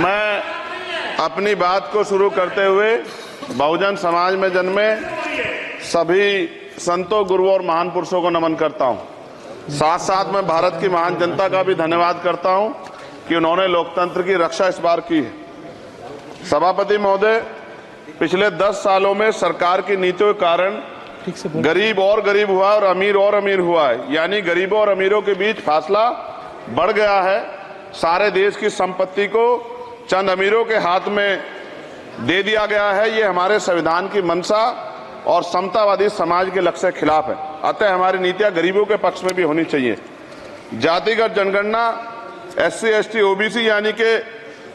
मैं अपनी बात को शुरू करते हुए बहुजन समाज में जन्मे सभी संतों, गुरुओं और महान पुरुषों को नमन करता हूं। साथ साथ मैं भारत की महान जनता का भी धन्यवाद करता हूं कि उन्होंने लोकतंत्र की रक्षा इस बार की है। सभापति महोदय, पिछले 10 सालों में सरकार की नीतियों के कारण गरीब और गरीब हुआ और अमीर हुआ है, यानी गरीबों और अमीरों के बीच फासला बढ़ गया है। सारे देश की संपत्ति को चंद अमीरों के हाथ में दे दिया गया है। ये हमारे संविधान की मंशा और समतावादी समाज के लक्ष्य के खिलाफ है। अतः हमारी नीतियां गरीबों के पक्ष में भी होनी चाहिए। जातिगत जनगणना, SC, ST, OBC यानी कि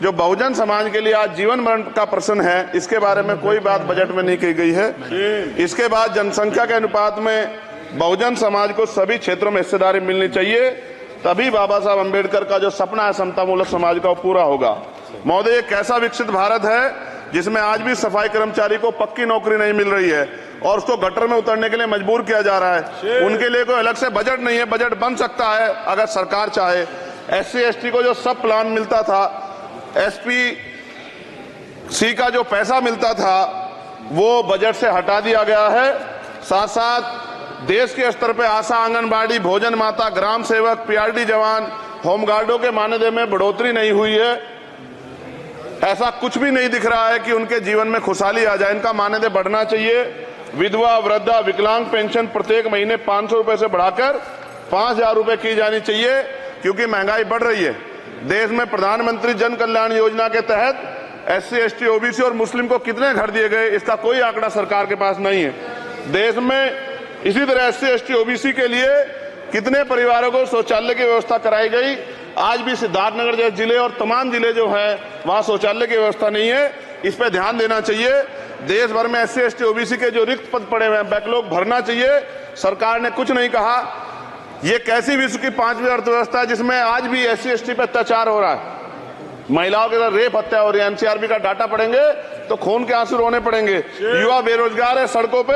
जो बहुजन समाज के लिए आज जीवन मरण का प्रश्न है, इसके बारे में कोई बात बजट में नहीं की गई है। इसके बाद जनसंख्या के अनुपात में बहुजन समाज को सभी क्षेत्रों में हिस्सेदारी मिलनी चाहिए, तभी बाबा साहब अम्बेडकर का जो सपना है समतामूलक समाज का, वो पूरा होगा। महोदय, एक ऐसा विकसित भारत है जिसमें आज भी सफाई कर्मचारी को पक्की नौकरी नहीं मिल रही है और उसको गटर में उतरने के लिए मजबूर किया जा रहा है। उनके लिए कोई अलग से बजट नहीं है। बजट बन सकता है अगर सरकार चाहे। SC, ST को जो सब प्लान मिलता था, SPC का जो पैसा मिलता था, वो बजट से हटा दिया गया है। साथ साथ देश के स्तर पर आशा, आंगनबाड़ी, भोजन माता, ग्राम सेवक, PRD जवान, होमगार्डों के मानदेय में बढ़ोतरी नहीं हुई है। ऐसा कुछ भी नहीं दिख रहा है कि उनके जीवन में खुशहाली आ जाए। इनका मानदेय बढ़ना चाहिए। विधवा, वृद्धा, विकलांग पेंशन प्रत्येक महीने 500 रुपए से बढ़ाकर 5000 रुपए की जानी चाहिए, क्योंकि महंगाई बढ़ रही है। देश में प्रधानमंत्री जन कल्याण योजना के तहत SC, ST, OBC और मुस्लिम को कितने घर दिए गए, इसका कोई आंकड़ा सरकार के पास नहीं है। देश में इसी तरह SC, ST, OBC के लिए कितने परिवारों को शौचालय की व्यवस्था कराई गई। आज भी सिद्धार्थनगर जैसे जिले और तमाम जिले जो हैं, वहां शौचालय की व्यवस्था नहीं है। इस पे ध्यान देना चाहिए। देश भर में SC, ST, OBC के जो रिक्त पद पड़े हुए हैं, बैकलॉग भरना चाहिए। सरकार ने कुछ नहीं कहा। ये कैसी विश्व की 5वीं अर्थव्यवस्था है जिसमें आज भी SC, ST पे अत्याचार हो रहा है, महिलाओं के साथ रेप हत्या हो रही है। NCRB का डाटा पढ़ेंगे तो खून के आंसू रोने पड़ेंगे। युवा बेरोजगार है, सड़कों पे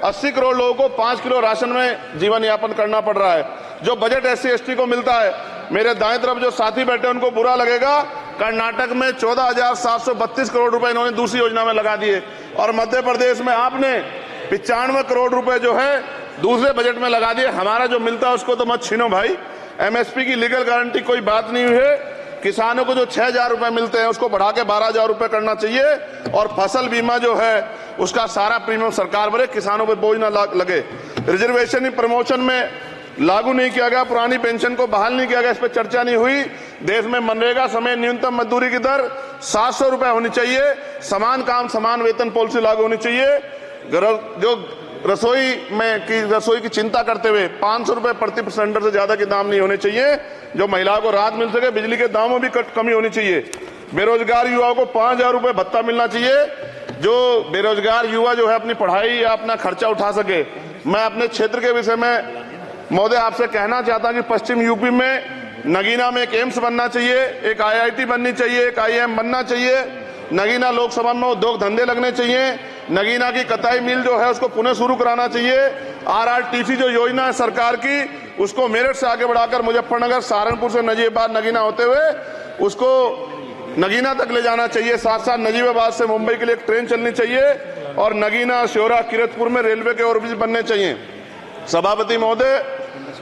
80 करोड़ लोगों को 5 किलो राशन में जीवन यापन करना पड़ रहा है। जो बजट SC, ST को मिलता है, मेरे दाएं तरफ जो साथी बैठे उनको बुरा लगेगा, कर्नाटक में 14,732 करोड़ रुपए इन्होंने दूसरी योजना में लगा दिए और मध्य प्रदेश में आपने 95 करोड़ रुपए जो है दूसरे बजट में लगा दिए। हमारा जो मिलता है उसको तो मत छीनो भाई। MSP की लीगल गारंटी कोई बात नहीं हुई है। किसानों को जो 6000 रुपए मिलते हैं उसको बढ़ा के 12000 रुपए करना चाहिए और फसल बीमा जो है उसका सारा प्रीमियम सरकार भरे, किसानों पर बोझ ना लगे। रिजर्वेशन प्रमोशन में लागू नहीं किया गया, पुरानी पेंशन को बहाल नहीं किया गया, इस पर चर्चा नहीं हुई। देश में मनरेगा समय न्यूनतम मजदूरी की दर 700 रुपए होनी चाहिए। समान काम समान वेतन पॉलिसी लागू होनी चाहिए। जो रसोई की चिंता करते हुए 500 रुपए प्रति सिलेंडर से ज्यादा के दाम नहीं होने चाहिए, जो महिलाओं को राहत मिल सके। बिजली के दामों में भी कमी होनी चाहिए। बेरोजगार युवाओं को 5000 रुपए भत्ता मिलना चाहिए, जो बेरोजगार युवा जो है अपनी पढ़ाई या अपना खर्चा उठा सके। मैं अपने क्षेत्र के विषय में महोदय आपसे कहना चाहता हूं कि पश्चिम यूपी में नगीना में एक एम्स बनना चाहिए, एक IIT बननी चाहिए, एक IIM बनना चाहिए। नगीना लोकसभा में उद्योग धंधे लगने चाहिए। नगीना की कताई मिल जो है उसको पुनः शुरू कराना चाहिए। RRTC जो योजना है सरकार की, उसको मेरठ से आगे बढ़ाकर मुजफ्फरनगर, सहारनपुर से नजीबाबाद, नगीना होते हुए उसको नगीना तक ले जाना चाहिए। साथ साथ नजीबाबाद से मुंबई के लिए एक ट्रेन चलनी चाहिए और नगीना, श्योरा, किरतपुर में रेलवे के ओवरब्रिज बनने चाहिए। सभापति महोदय,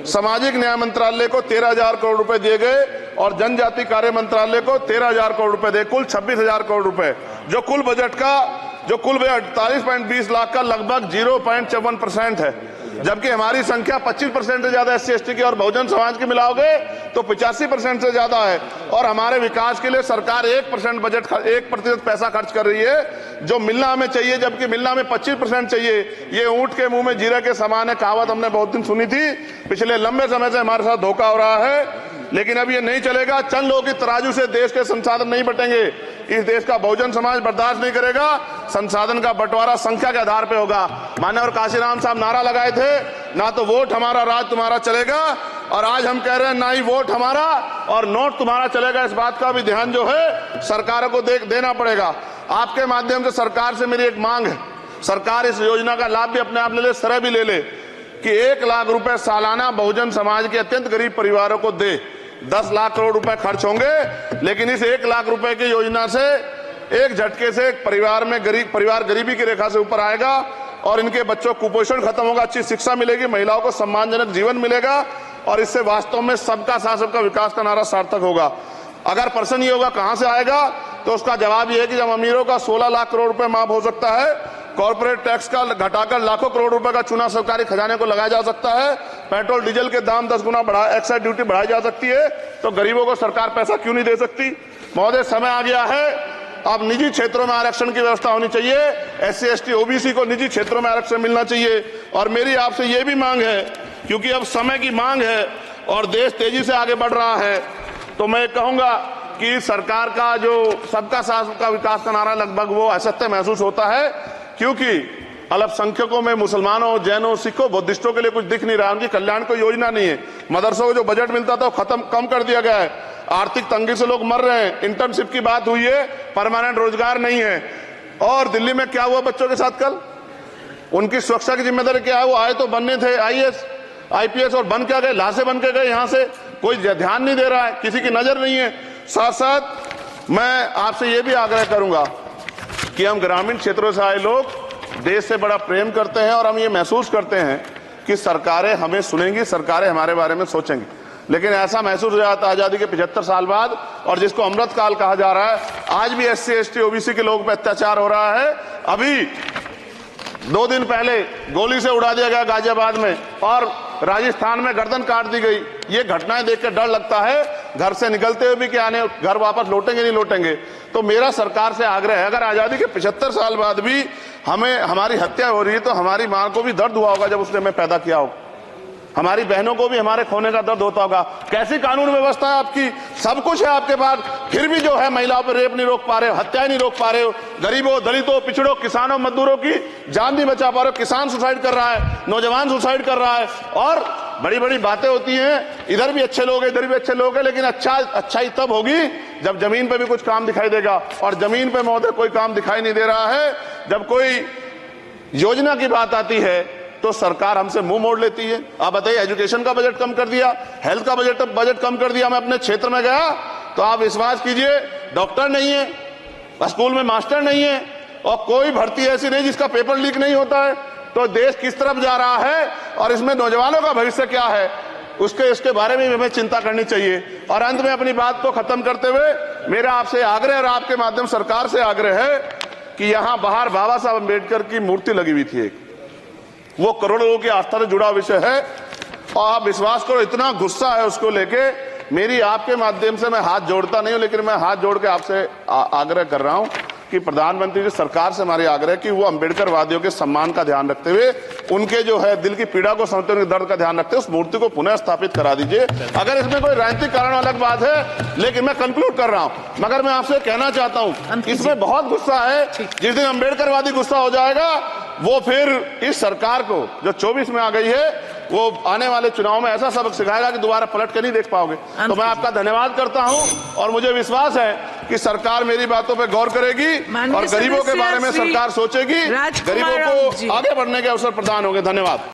सामाजिक न्याय मंत्रालय को 13,000 करोड़ रुपए दिए गए और जनजाति कार्य मंत्रालय को 13,000 करोड़ रुपए दिए, कुल 26,000 करोड़ रुपए, जो कुल बजट 48.20 लाख का लगभग 0.54% है। जबकि हमारी संख्या 25% से ज्यादा SC, ST की और बहुजन समाज की मिलाओगे तो 85% से ज्यादा है। और हमारे विकास के लिए सरकार 1% पैसा खर्च कर रही है, जो मिलना हमें चाहिए, जबकि मिलना हमें 25% चाहिए। ये ऊंट के मुंह में जीरा के समान है, कहावत हमने बहुत दिन सुनी थी। पिछले लंबे समय से हमारे साथ धोखा हो रहा है, लेकिन अब ये नहीं चलेगा। चंद लोगों की तराजू से देश के संसाधन नहीं बटेंगे। इस देश का बहुजन समाज बर्दाश्त नहीं करेगा। संसाधन का बंटवारा संख्या के आधार पे होगा। माननीय काशीराम साहब नारा लगाए थे, ना तो वोट हमारा राज तुम्हारा चलेगा, और आज हम कह रहे हैं ना ही वोट हमारा और नोट तुम्हारा चलेगा। इस बात का भी ध्यान जो है सरकारों को देना पड़ेगा। आपके माध्यम से सरकार से मेरी एक मांग है, सरकार इस योजना का लाभ भी अपने आप ले ले, सरह भी ले ले कि 1 लाख रुपए सालाना बहुजन समाज के अत्यंत गरीब परिवारों को दे। 10 लाख करोड़ रुपए खर्च होंगे, लेकिन इस 1 लाख रुपए की योजना से एक झटके से एक परिवार गरीबी की रेखा से ऊपर आएगा और इनके बच्चों को कुपोषण खत्म होगा, अच्छी शिक्षा मिलेगी, महिलाओं को सम्मानजनक जीवन मिलेगा और इससे वास्तव में सबका साथ सबका विकास का नारा सार्थक होगा। अगर प्रश्न ये होगा कहां से आएगा, तो उसका जवाब ये है कि जब अमीरों का 16 लाख करोड़ रुपए माफ हो सकता है, कॉर्पोरेट टैक्स का घटाकर लाखों करोड़ रुपए का चूना सरकारी खजाने को लगाया जा सकता है, पेट्रोल डीजल के दाम 10 गुना एक्साइज ड्यूटी बढ़ाई जा सकती है, तो गरीबों को सरकार पैसा क्यों नहीं दे सकती। महोदय, समय आ गया है, अब निजी क्षेत्रों में आरक्षण की व्यवस्था होनी चाहिए, SC ST OBC को निजी क्षेत्रों में आरक्षण मिलना चाहिए। और मेरी आपसे ये भी मांग है, क्योंकि अब समय की मांग है और देश तेजी से आगे बढ़ रहा है, तो मैं कहूंगा कि सरकार का जो सबका साथ सबका विकास का नारा लगभग वो असत्य महसूस होता है, क्योंकि अल्पसंख्यकों में मुसलमानों, जैनों, सिखों, बुद्धिस्टों के लिए कुछ दिख नहीं रहा, उनकी कल्याण कोई योजना नहीं है। मदरसों को जो बजट मिलता था वो कम कर दिया गया है, आर्थिक तंगी से लोग मर रहे हैं, इंटर्नशिप की बात हुई है, परमानेंट रोजगार नहीं है। और दिल्ली में क्या हुआ बच्चों के साथ कल, उनकी सुरक्षा की जिम्मेदारी क्या है, वो आए तो बनने थे IAS IPS और बन क्या गए, लाशें बन के गए, यहां से कोई ध्यान नहीं दे रहा है, किसी की नजर नहीं है। साथ साथ मैं आपसे ये भी आग्रह करूंगा कि हम ग्रामीण क्षेत्रों से आए लोग देश से बड़ा प्रेम करते हैं और हम ये महसूस करते हैं कि सरकारें हमें सुनेंगी, सरकारें हमारे बारे में सोचेंगी, लेकिन ऐसा महसूस हो जाता है आजादी के 75 साल बाद, और जिसको अमृत काल कहा जा रहा है, आज भी SC ST OBC के लोगों पर अत्याचार हो रहा है। अभी 2 दिन पहले गोली से उड़ा दिया गया गाजियाबाद में और राजस्थान में गर्दन काट दी गई। ये घटनाएं देख कर डर लगता है, घर से निकलते हुए भी कि आने घर वापस लौटेंगे नहीं लौटेंगे। तो मेरा सरकार से आग्रह है, अगर आजादी के 75 साल बाद भी हमारी हत्या हो रही है, तो हमारी मां को भी दर्द हुआ होगा जब उसने हमें पैदा किया हो, हमारी बहनों को भी हमारे खोने का दर्द होता होगा। कैसी कानून व्यवस्था है आपकी, सब कुछ है आपके पास, फिर भी जो है महिलाओं पर रेप नहीं रोक पा रहे हो, हत्याएं नहीं रोक पा रहे हो, गरीबों, दलितों, पिछड़ों, किसानों, मजदूरों की जान नहीं बचा पा रहे हो। किसान सुसाइड कर रहा है, नौजवान सुसाइड कर रहा है, और बड़ी बड़ी बातें होती हैं, इधर भी अच्छे लोग हैं, इधर भी अच्छे लोग हैं, लेकिन अच्छाई तब होगी जब जमीन पे भी कुछ काम दिखाई देगा। और जमीन पे महोदय कोई काम दिखाई नहीं दे रहा है। जब कोई योजना की बात आती है तो सरकार हमसे मुंह मोड़ लेती है। आप बताइए, एजुकेशन का बजट कम कर दिया, हेल्थ का बजट कम कर दिया। मैं अपने क्षेत्र में गया तो आप विश्वास कीजिए, डॉक्टर नहीं है, स्कूल में मास्टर नहीं है, और कोई भर्ती ऐसी नहीं जिसका पेपर लीक नहीं होता है। तो देश किस तरफ जा रहा है और इसमें नौजवानों का भविष्य क्या है, इसके बारे में हमें चिंता करनी चाहिए। और अंत में अपनी बात को खत्म करते हुए मेरा आपसे आग्रह और आपके माध्यम सरकार से आग्रह है कि यहां बाहर बाबा साहब अम्बेडकर की मूर्ति लगी हुई थी, एक वो करोड़ों लोगों की आस्था से जुड़ा विषय है, और आप विश्वास करो इतना गुस्सा है उसको लेके, मेरी आपके माध्यम से मैं हाथ जोड़ता नहीं हूं, लेकिन मैं हाथ जोड़ के आपसे आग्रह कर रहा हूं कि प्रधानमंत्री जी, सरकार से हमारी आग्रह कि वो अम्बेडकर वादियों के सम्मान का ध्यान रखते हुए, उनके जो है दिल की पीड़ा को समझते हुए, दर्द का ध्यान रखते हुए उस मूर्ति को पुनः स्थापित करा दीजिए। अगर इसमें कोई राजनीतिक कारण अलग बात है, लेकिन मैं कंक्लूड कर रहा हूं, मगर मैं आपसे कहना चाहता हूं इसमें बहुत गुस्सा है। जिस दिन अम्बेडकरवादी गुस्सा हो जाएगा, वो फिर इस सरकार को जो 24 में आ गई है, वो आने वाले चुनाव में ऐसा सबक सिखाएगा कि दोबारा पलट के नहीं देख पाओगे। तो मैं आपका धन्यवाद करता हूं और मुझे विश्वास है कि सरकार मेरी बातों पे गौर करेगी और गरीबों के बारे में सरकार सोचेगी, गरीबों को आगे बढ़ने के अवसर प्रदान होंगे। धन्यवाद।